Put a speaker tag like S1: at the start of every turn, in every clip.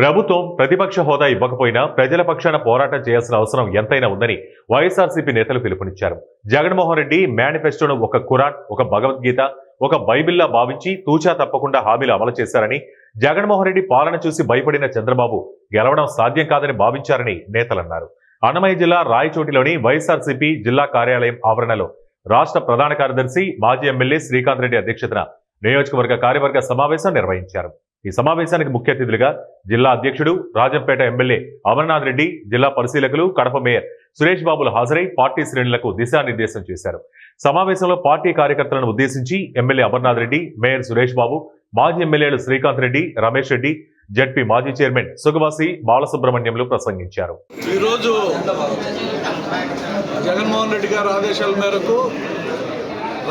S1: ప్రభుత్వం ప్రతిపక్ష హోదా ఇవ్వకపోయినా ప్రజల పక్షాన పోరాటం చేయాల్సిన అవసరం ఎంతైనా ఉందని వైఎస్ఆర్సీపీ నేతలు పిలుపునిచ్చారు. జగన్మోహన్ రెడ్డి మేనిఫెస్టోను ఒక ఖురాన్, ఒక భగవద్గీత, ఒక బైబిల్లా భావించి తూచా తప్పకుండా హామీలు అమలు చేశారని, జగన్మోహన్ రెడ్డి పాలన చూసి భయపడిన చంద్రబాబు గెలవడం సాధ్యం కాదని భావించారని నేతలన్నారు. అన్నమయ్య జిల్లా రాయచోటిలోని వైఎస్ఆర్సీపీ జిల్లా కార్యాలయం ఆవరణలో రాష్ట్ర ప్రధాన కార్యదర్శి మాజీ ఎమ్మెల్యే శ్రీకాంత్ రెడ్డి అధ్యక్షతన నియోజకవర్గ కార్యవర్గ సమావేశం నిర్వహించారు. ఈ సమావేశానికి ముఖ్య అతిథులుగా జిల్లా అధ్యక్షుడు రాజంపేట ఎమ్మెల్యే అమర్నాథ్ రెడ్డి, జిల్లా పరిశీలకులు కడప మేయర్ సురేష్ బాబులు హాజరై పార్టీ శ్రేణులకు దిశానిర్దేశం చేశారు. సమావేశంలో పార్టీ కార్యకర్తలను ఉద్దేశించి ఎమ్మెల్యే అమర్నాథ్ రెడ్డి, మేయర్ సురేష్ బాబు, మాజీ ఎమ్మెల్యేలు శ్రీకాంత్ రెడ్డి, రమేష్ రెడ్డి, జడ్పీ మాజీ చైర్మన్ సుగవాసి బాలసుబ్రహ్మణ్యంలు ప్రసంగించారు.
S2: ఈరోజు జగన్మోహన్ రెడ్డి గారి ఆదేశాల మేరకు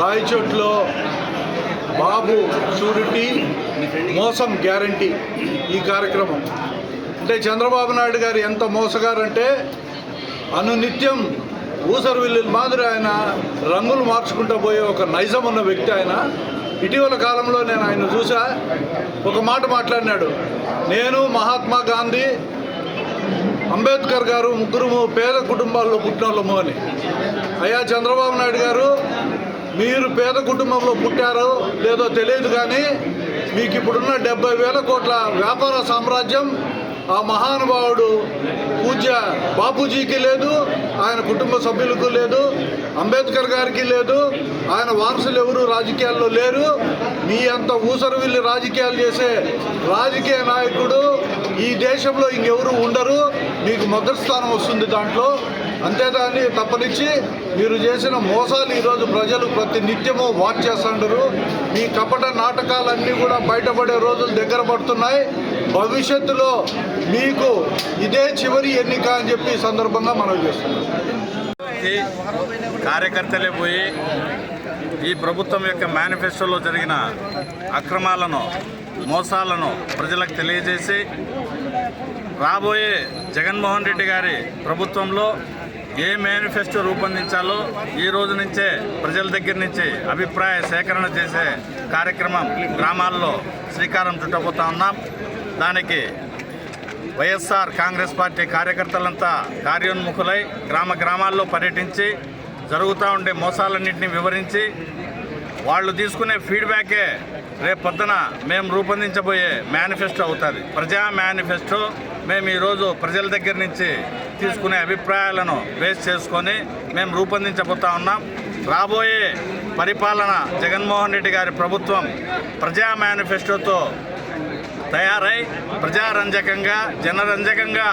S2: రాయచోట్లో బాబు షూరిటీ మోసం గ్యారంటీ ఈ కార్యక్రమం అంటే చంద్రబాబు నాయుడు గారు ఎంత మోసగారంటే అనునిత్యం ఊసరు విల్లుల మాదిరి ఆయన రంగులు మార్చుకుంటూ పోయే ఒక నైజం ఉన్న వ్యక్తి ఆయన. ఇటీవల కాలంలో నేను ఆయన చూసా, ఒక మాట మాట్లాడినాడు. నేను మహాత్మా గాంధీ, అంబేద్కర్ గారు ముగ్గురు పేద కుటుంబాల్లో పుట్టిన వాళ్ళము అని. అయ్యా చంద్రబాబు నాయుడు గారు, మీరు పేద కుటుంబంలో పుట్టారో లేదో తెలియదు, కానీ మీకు ఇప్పుడున్న 70,000 కోట్ల వ్యాపార సామ్రాజ్యం ఆ మహానుభావుడు పూజ్య బాపూజీకి లేదు, ఆయన కుటుంబ సభ్యులకు లేదు, అంబేద్కర్ గారికి లేదు, ఆయన వారసులు ఎవరు రాజకీయాల్లో లేరు. మీ అంత ఊసరు వెళ్ళి రాజకీయాలు చేసే రాజకీయ నాయకుడు ఈ దేశంలో ఇంకెవరు ఉండరు. మీకు మొదటి స్థానం వస్తుంది దాంట్లో. అంతేదాన్ని తప్పనిచ్చి మీరు చేసిన మోసాలు ఈరోజు ప్రజలు ప్రతి నిత్యము వాచ్ చేస్తుంటారు. మీ కపట నాటకాలన్నీ కూడా బయటపడే రోజులు దగ్గర పడుతున్నాయి. భవిష్యత్తులో మీకు ఇదే చివరి ఎన్నిక అని చెప్పి ఈ సందర్భంగా మనం చేస్తున్నాం.
S3: కార్యకర్తలే పోయి ఈ ప్రభుత్వం యొక్క మేనిఫెస్టోలో జరిగిన అక్రమాలను, మోసాలను ప్రజలకు తెలియజేసి రాబోయే జగన్మోహన్ రెడ్డి గారి ప్రభుత్వంలో ఏ మేనిఫెస్టో రూపొందించాలో ఈ రోజు నుంచే ప్రజల దగ్గర నుంచి అభిప్రాయ సేకరణ చేసే కార్యక్రమం గ్రామాల్లో శ్రీకారం చుట్టబోతా ఉన్నాం. దానికి వైఎస్ఆర్ కాంగ్రెస్ పార్టీ కార్యకర్తలంతా కార్యోన్ముఖులై గ్రామాల్లో పర్యటించి జరుగుతూ ఉండే మోసాలన్నింటినీ వివరించి వాళ్ళు తీసుకునే ఫీడ్బ్యాకే రేపు పొద్దున మేము రూపొందించబోయే మేనిఫెస్టో అవుతుంది. ప్రజా మేనిఫెస్టో మేము ఈరోజు ప్రజల దగ్గర నుంచి తీసుకునే అభిప్రాయాలను బేస్ చేసుకొని మేము రూపొందించబోతా ఉన్నాం. రాబోయే పరిపాలన జగన్మోహన్ రెడ్డి గారి ప్రభుత్వం ప్రజా మేనిఫెస్టోతో తయారై ప్రజారంజకంగా, జనరంజకంగా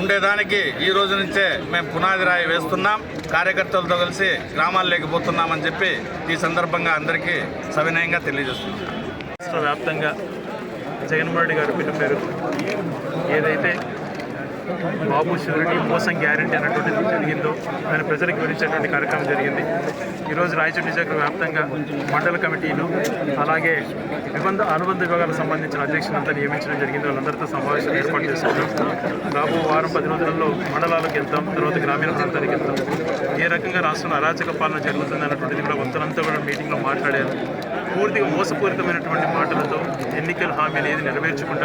S3: ఉండేదానికి ఈ రోజు నుంచే మేము పునాది రాయి వేస్తున్నాం. కార్యకర్తలతో కలిసి గ్రామాల్లోకి పోతున్నామని చెప్పి ఈ సందర్భంగా అందరికీ సవినయంగా తెలియజేస్తున్నాం.
S4: రాష్ట్ర వ్యాప్తంగా జగన్మోహన్ రెడ్డి గారి పిలుపు మేరకు ఏదైతే బాబు షూరిటీ మోసం గ్యారంటీ అన్నటువంటిది జరిగిందో దాన్ని ప్రజలకు వివరించేటువంటి కార్యక్రమం జరిగింది. ఈరోజు రాయచోటి నియోజకవర్గ వ్యాప్తంగా మండల కమిటీలు, అలాగే అనుబంధ విభాగాలకు సంబంధించిన అధ్యక్షులంతా నియమించడం జరిగింది. వాళ్ళందరితో సమావేశం ఏర్పాటు చేసుకుంటాం. రాబో వారం 10 రోజులలో మండలాలకు వెళ్తాం, తర్వాత గ్రామీణ ప్రాంతానికి వెళ్తాం. ఏ రకంగా రాష్ట్రంలో అరాచక పాలన జరుగుతుంది అన్నటువంటిది కూడా మొత్తంతా కూడా మీటింగ్లో మాట్లాడారు. పూర్తిగా మోసపూరితమైనటువంటి మాటలతో ఎన్నికల హామీలు ఏది నెరవేర్చుకుంటారు